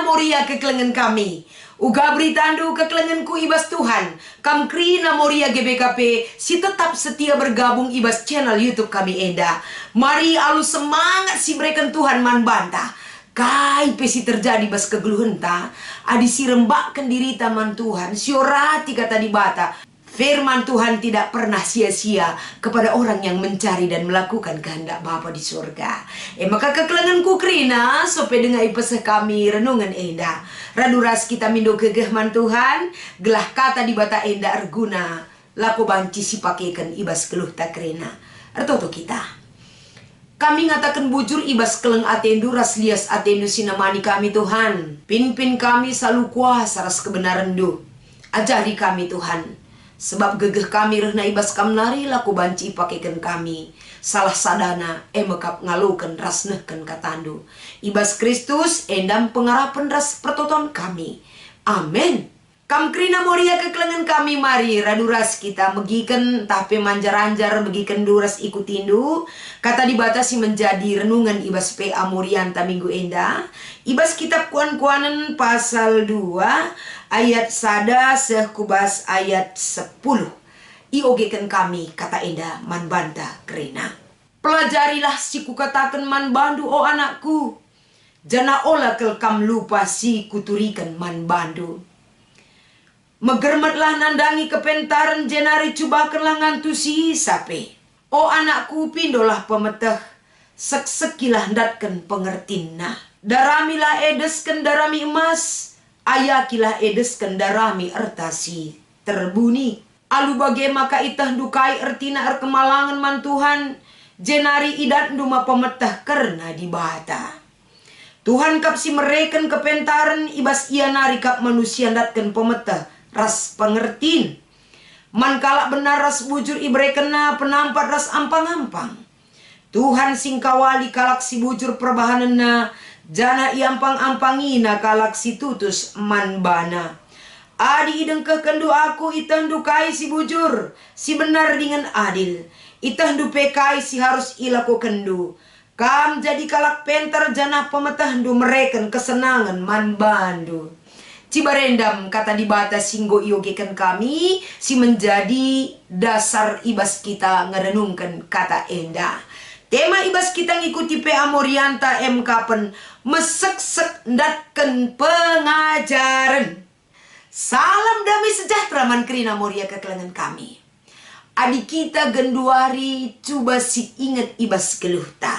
moria kekelengan kami. Uga beritandu kekelenganku ibas Tuhan. Kam krina moria GBKP si tetap setia bergabung ibas channel YouTube kami enda. Mari alu semangat si berikan Tuhan man bantah. Kai pesi terjadi bas kegeluhan ta. Adi si rembakkan diri taman Tuhan. Siorati kata di bata. Firman Tuhan tidak pernah sia-sia kepada orang yang mencari dan melakukan kehendak Bapa di surga. Maka kekelenganku krina sope dengai peseh kami renungan enda. Raduras kita mindo kegehman Tuhan, gelah kata di bata enda erguna. Laku banci si pakekan ibas keluh tak krina. Ertoto kita. Kami ngatakan bujur ibas keleng atendu ras lias atendu sinamani kami Tuhan. Pin kami selalu kuasa ras kebenaran du. Ajari kami Tuhan. Sebab gegeh kami rehna ibas kamnari laku banci pakekan kami. Salah sadana emekap ngalukan ras nehken katandu. Ibas Kristus endam pengarapan ras pertoton kami. Amin. Kam krina moria kekelengan kami mari raduras kita megiken tapi manjar-anjar megiken duras ikutindu. Kata dibatasi menjadi renungan ibas PA Morianta minggu enda. Ibas kitab kuan-kuanan pasal 2 ayat sada sekubas ayat 10. Iogeken kami kata enda man banta krina. Pelajarilah si kukatakan man bandu o anakku. Jana ola kel kam lupa si kuturikan man bandu. Megermetlah nandangi kepentaran jenari cubakanlah ngantusi sape. O anakku pindolah pemeteh. Sek-sekilah ndatken pengertina. Daramilah edesken darami emas. Ayakilah edesken darami ertasi terbuni. Alu bage maka itah dukai ertina erkemalangan man Tuhan. Jenari idat duma pemeteh kerna dibata. Tuhan kap si mereken kepentaran ibas ia nari kap manusia ndatken pemeteh. Ras pengertin. Man kalak benar ras bujur ibrekena penampat ras ampang-ampang. Tuhan singkawali kalak si bujur perbahanana. Jana iampang-ampangina kalak si tutus man bana. Adi idengkeh kendu aku itah dukai si bujur. Si benar dengan adil. Itah dupekai si harus ilaku kendu. Kam jadi kalak penter jana pemetah du mereken kesenangan man bandu. Cibarendam kata di bata singgo iogekan kami si menjadi dasar ibas kita ngerenungkan kata enda. Tema ibas kita ngikuti PA Morianta MK pen mesek-sek ndatken pengajaran. Salam damai sejahtera man krina moria kekelengan kami. Adik kita genduari coba si ingat ibas keluhta.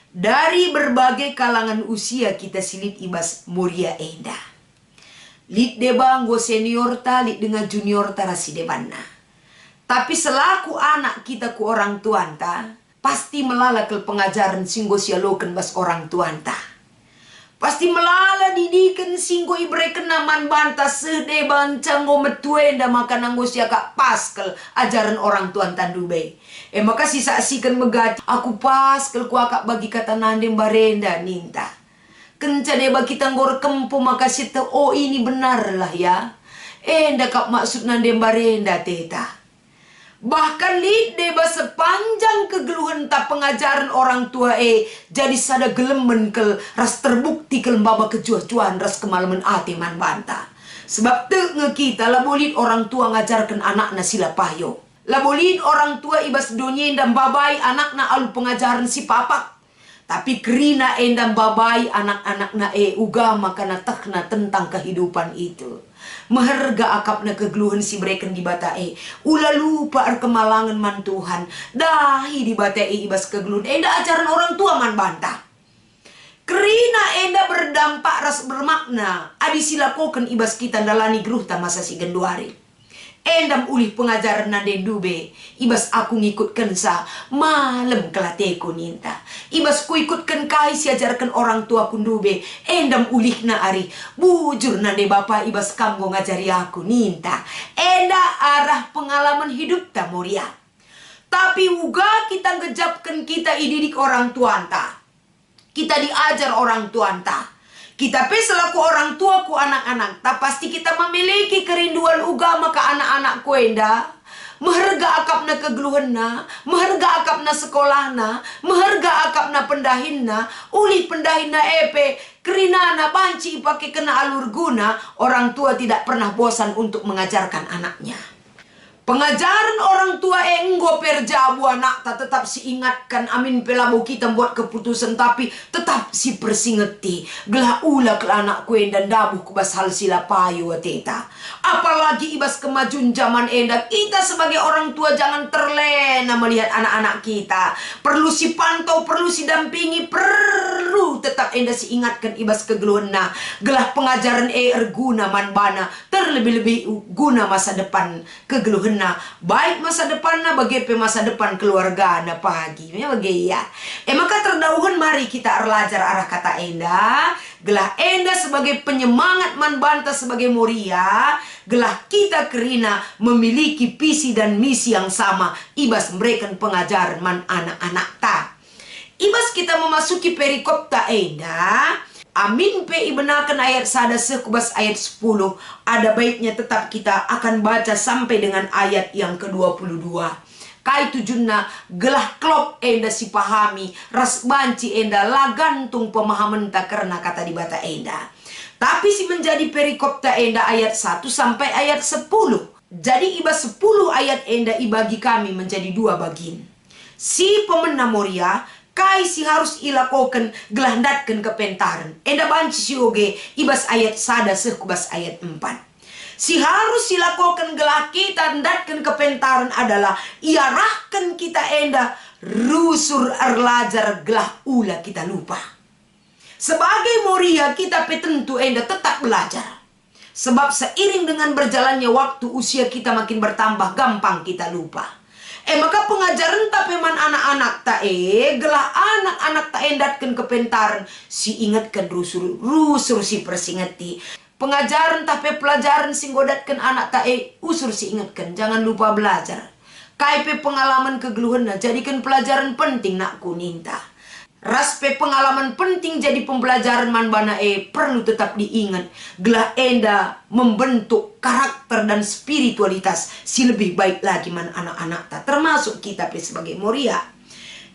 Dari berbagai kalangan usia kita silip ibas moria enda. Lid debang go senior ta, lid dengan junior ta rasi debana. Tapi selaku anak kita ku orang tuan ta, pasti melala ke pengajaran singgo sialoken bas orang tuan ta. Pasti melala didikan singgo ibreken naman banta sede bancang go metuenda makan anggo sia kak paskel ajaran orang tuan tandube. Maka sisa-sikan megat aku paskel ku akak bagi kata nandem barenda ninta. Kenca deba kita ngor kempu maka sita oh ini benar lah ya. Enda kap maksud nandem barenda teta. Bahkan lid deba sepanjang kegeluhan tak pengajaran orang tua jadi sada gelemen kel ras terbukti kel baba kecuacuan ras kemalaman ati man banta. Sebab te kita lah boleh orang tua ngajarkan anak na sila payo. Lah boleh orang tua ibas donyen dan babai anak na alu pengajaran si papak. Tapi kerina endam babai anak-anak na uga makana takna tentang kehidupan itu. Meherga akap na kegeluhan si bereken di bata ula lupa kemalangan man Tuhan. Dahi di bata ibas kegeluhan. Enda ajaran orang tua man bantah. Kerina enda berdampak ras bermakna. Adi silakokan ibas kita dalani geruhta masa si genduari. Endam ulih pengajaran nande dube. Ibas aku ngikutkan sa malam kelateku ninta. Ibas ku ikutkan kai si ajarkan orang tua kundube. Endam ulih na ari. Bujur nande bapa ibas kamgo ngajari aku ninta. Enda arah pengalaman hidup ta moria. Tapi uga kita ngejapkan kita ididik orang tuanta. Kita diajar orang tuanta. Kita pe selaku orang tua ku anak-anak, tak pasti kita memiliki kerinduan ugama ke anak-anak ku enda. Meherga akapna kegeluhenna, meherga akapna sekolahna, meherga akapna pendahinna, uli pendahinna epe, kerinana banci pakai kena alur guna. Orang tua tidak pernah bosan untuk mengajarkan anaknya. Pengajaran orang tua enggo perjabu anak tak tetap si ingatkan amin pelabu kita buat keputusan tapi tetap si persingeti gelah ula ke anak kuen dan dabuh kubas hal sila payu teta. Apalagi ibas kemajuan zaman enda, kita sebagai orang tua jangan terlena melihat anak-anak kita. Perlu si pantau, perlu si dampingi, perlu tetap enda si ingatkan ibas kegeluhna gelah pengajaran erguna manbana terlebih-lebih guna masa depan kegeluhna. Baik masa depannya bagi masa depan keluarga na pagi ya bagi ya. Maka terdauhan mari kita belajar arah kata enda. Gelah enda sebagai penyemangat man banta sebagai muria. Gelah kita kerina memiliki visi dan misi yang sama. Ibas memberikan pengajaran man anak-anak ta. Ibas kita memasuki perikop ta enda. Amin pe ibenakan ayat sada sekubas ayat 10. Ada baiknya tetap kita akan baca sampai dengan ayat yang ke-22. Kai tujunna gelah klop enda si pahami, ras banci enda lagantung pemahaman tak karena kata di bata enda. Tapi si menjadi perikop ta enda ayat 1 sampai ayat 10. Jadi iba 10 ayat enda ibagi kami menjadi 2 bagian. Si pemena moria kai si harus ilakokan gelandatkan kepentaran. Enda banci si oge ibas ayat sada sekubas ayat 4. Si harus ilakokan gelah kita datkan kepentaran adalah iarahkan kita enda rusur erlajar gelah ula kita lupa. Sebagai moria kita petentu enda tetap belajar. Sebab seiring dengan berjalannya waktu usia kita makin bertambah gampang kita lupa. Maka pengajaran tapeman anak-anak gelah anak-anak endatkan kepentaran si ingatkan rusur si persingeti. Pengajaran tape pelajaran singgodatkan anak usur si ingatkan jangan lupa belajar. Kaipe pengalaman kegeluhan jadikan pelajaran penting nak kuninta. Raspe pengalaman penting jadi pembelajaran manbana perlu tetap diingat. Gelah enda membentuk karakter dan spiritualitas si lebih baik lagi man anak-anak ta termasuk kita sebagai moria.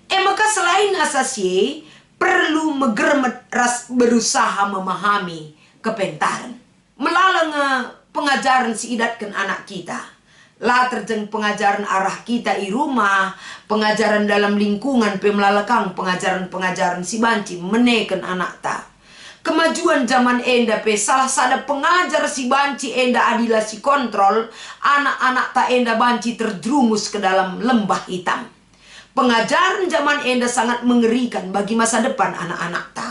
Maka selain asasi perlu megermet ras berusaha memahami kepentaran. Melalui pengajaran si idatkan anak kita. Lah terjeng pengajaran arah kita di rumah, pengajaran dalam lingkungan pemelalakang pengajaran-pengajaran si banci menekan anak ta. Kemajuan zaman enda salah sada pengajar si banci enda adila si kontrol, anak-anak ta enda banci terjerumus ke dalam lembah hitam. Pengajaran zaman enda sangat mengerikan bagi masa depan anak-anak ta.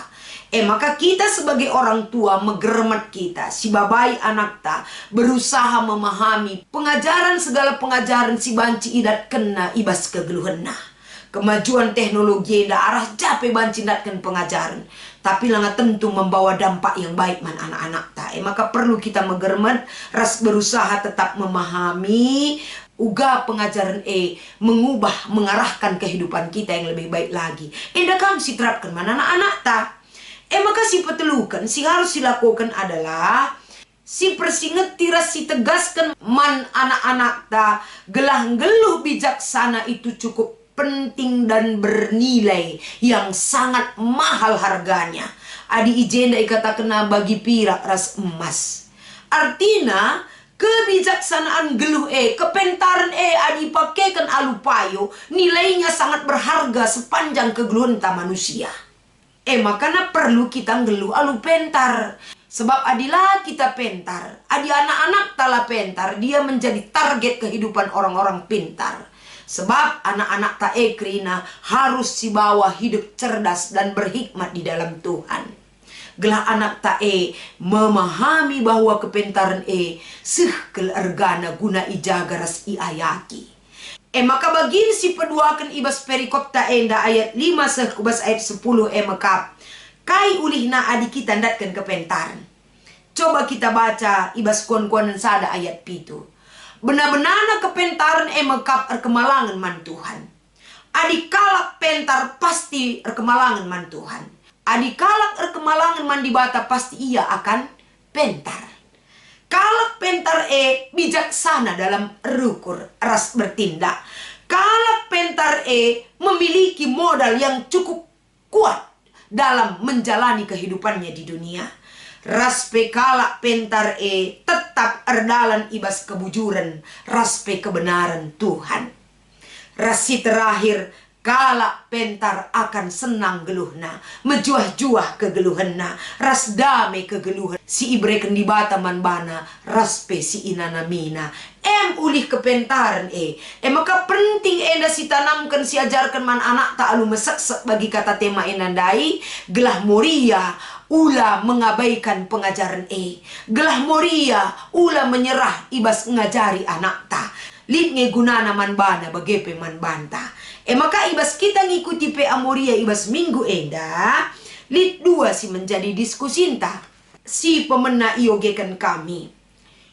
Maka kita sebagai orang tua megermet kita, si babai anak ta, berusaha memahami pengajaran segala pengajaran si banci idat kena ibas kegeluhenna. Kemajuan teknologi enda arah jape banci datkan pengajaran. Tapi langa tentu membawa dampak yang baik man anak-anak ta. Maka perlu kita megermet, ras berusaha tetap memahami, uga pengajaran mengubah, mengarahkan kehidupan kita yang lebih baik lagi. Enda kamu si terapkan man anak-anak ta. Maka si petelukan, si harus dilakukan adalah si persinget tiras si tegaskan man anak-anak ta gelah geluh bijaksana itu cukup penting dan bernilai yang sangat mahal harganya. Adi ijenda ikata bagi pirak ras emas. Artinya kebijaksanaan geluh kepentaran adi pakaikan alupayo nilainya sangat berharga sepanjang kegeluhan ta manusia. Makanya perlu kita ngeluh alu pentar. Sebab adilah kita pentar, adi anak-anak tala pentar, dia menjadi target kehidupan orang-orang pintar. Sebab anak-anak ta krina harus si bawa hidup cerdas dan berhikmat di dalam Tuhan. Gelah anak ta memahami bahwa kepentaran sehkel ergana guna ijaga ras iayaki. Maka bagin si peduakan ibas perikop ta enda ayat 5 sekubas ayat 10 maka kai ulihna adi kita ndatkan kepentaran. Coba kita baca ibas kuan-kuanan sada ayat pitu. Benar-benar kepentaran mekap erkemalangan man Tuhan. Adi kalak pentar pasti erkemalangan man Tuhan. Adi kalak erkemalangan man dibata pasti ia akan pentar. Kalak pentar bijaksana dalam rukur ras bertindak. Kalak pentar memiliki modal yang cukup kuat dalam menjalani kehidupannya di dunia. Raspe kalak pentar tetap erdalan ibas kebujuran, raspe kebenaran Tuhan. Rasi terakhir, kalak pentar akan senang geluhna, mejuah-juah kegeluhanna, ras dame kegeluhan. Si ibreken di bata manbana, raspe si inana mina. Ulih kepentaran maka penting enda si tanamkan si ajarkan man anak tak alu mesek bagi kata tema enandai, gelah moria ula mengabaikan pengajaran gelah moria ula menyerah ibas ngajari anak ta. Lid ngegunana man bana bagepe man banta. Maka ibas kita ngikuti pe amoria ibas minggu enda. Lid dua si menjadi diskusinta. Si pemena iogekan kami.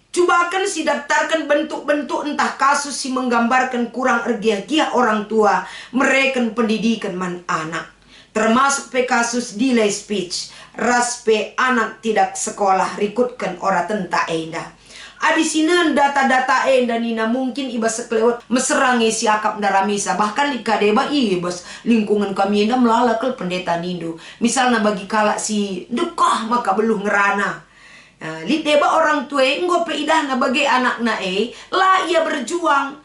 Cobakan si daftarkan bentuk-bentuk entah kasus si menggambarkan kurang ergia-gia orang tua mereken pendidikan man anak. Termasuk pe kasus delay speech. Ras pe anak tidak sekolah rikutkan ora tenta enda. Adisinan data-data enda nina mungkin ibas sekelewat meserangi si akap daramisa. Bahkan di kadeba ibas lingkungan kami enda melalakal pendeta nindo. Misalnya bagi kalak si dekah maka belum ngerana. Lid deba orang tua ngope idah na bagi anak na lah ia berjuang.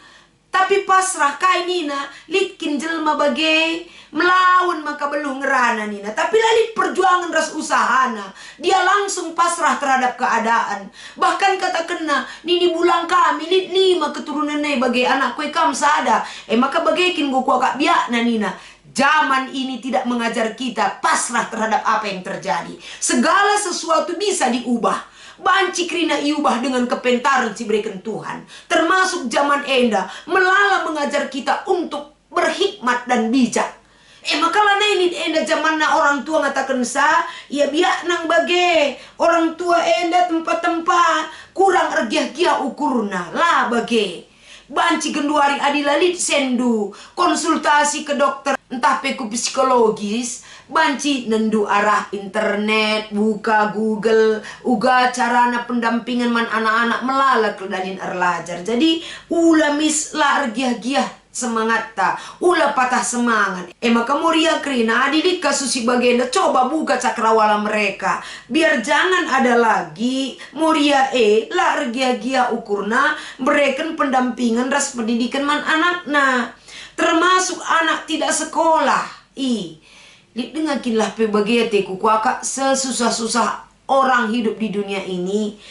Tapi pasrah kai nina litkin jelma bagi melawan maka belum ngerana nina. Tapi lalit perjuangan ras usahana. Dia langsung pasrah terhadap keadaan. Bahkan kata kena nini bulang kami lit 5 keturunan bagi anak kue kam sada. Maka bagikin gua kak biak na nina. Zaman ini tidak mengajar kita pasrah terhadap apa yang terjadi. Segala sesuatu bisa diubah. Banci krina iubah dengan kepentaran si berikan Tuhan. Termasuk zaman enda melala mengajar kita untuk berhikmat dan bijak. Maka lana ini enda zaman na orang tua ngatakan sa, ya biak nang bage orang tua enda tempat-tempat kurang ergiah-giah ukurna lah bage. Banci genduari adilalit sendu konsultasi ke dokter entah peku psikologis. Banci nendu arah internet, buka Google, uga carana pendampingan man anak-anak melalak dalin erlajar. Jadi ula misla ergiah-giah semangat ta, ula patah semangat. Maka moria krina adidik kasus si bagenda coba buka cakrawala mereka. Biar jangan ada lagi moria la ergiah-giah ukurna berikan pendampingan ras pendidikan man anakna. Termasuk anak tidak sekolah. Dengakinlah pe bagete kukuaka sesusah-susah orang hidup di dunia ini.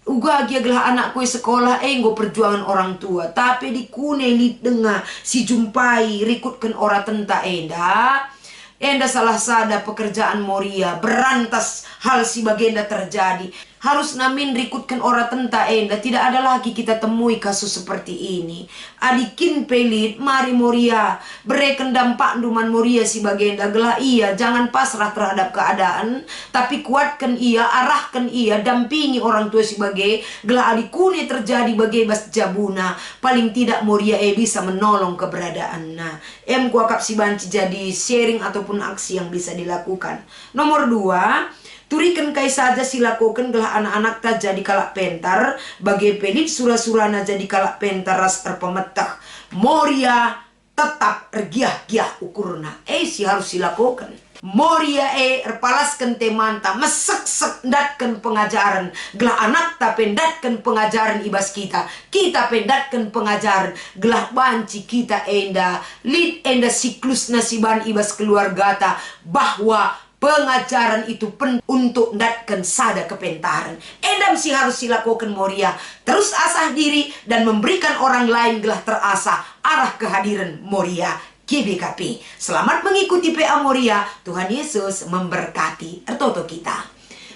Uga gia gelah anak kue sekolah enggo perjuangan orang tua. Tapi di kune li dengar si jumpai rikutkan ora tenta enda. Enda salah sada pekerjaan moria berantas hal si bagenda terjadi. Harus namin rikutkan ora tenta enda. Tidak ada lagi kita temui kasus seperti ini. Adikin pelit mari moria berikan dampak duman moria si bagenda. Gelah iya jangan pasrah terhadap keadaan. Tapi kuatkan ia, arahkan ia, dampingi orang tua si bage. Gelah adikune terjadi bage bas jabuna. Paling tidak moria bisa menolong keberadaan. Nah, kuakap si banci jadi sharing ataupun aksi yang bisa dilakukan. Nomor 2, turikan kai saja silakukan gelah anak-anak ta jadi kalak pentar. Bagi pelit surah-surana jadi kalak pentar ras terpemetah. Moria tetap ergiah-giah ukurna. Si harus silakukan. Moria erpalaskan temanta. Mesek-sek datkan pengajaran. Gelah anak ta pendatkan pengajaran ibas kita. Kita pendatkan pengajaran. Gelah banci kita enda. Lid enda siklus nasiban ibas keluarga ta. Bahwa pengajaran itu untuk ndatkan sada kepentaran. Edam si harus silakukan moria. Terus asah diri dan memberikan orang lain gelah terasa arah kehadiran moria. GBKP. Selamat mengikuti PA Moria. Tuhan Yesus memberkati ertoto kita.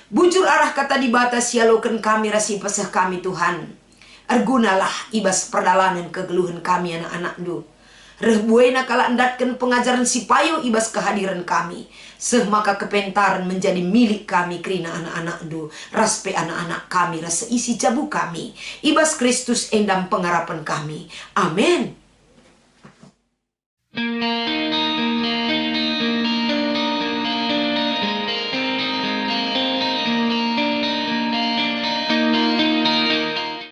Bujur arah kata di batas sialokan kami rasi pesah kami Tuhan. Ergunalah ibas perdalanan kegeluhan kami anak-anak du. Rehbuena kala endatkan pengajaran si payo ibas kehadiran kami. Maka kepentaran menjadi milik kami krina anak-anak du. Raspe anak-anak kami rasa isi jabu kami. Ibas Kristus endam pengharapan kami. Amin.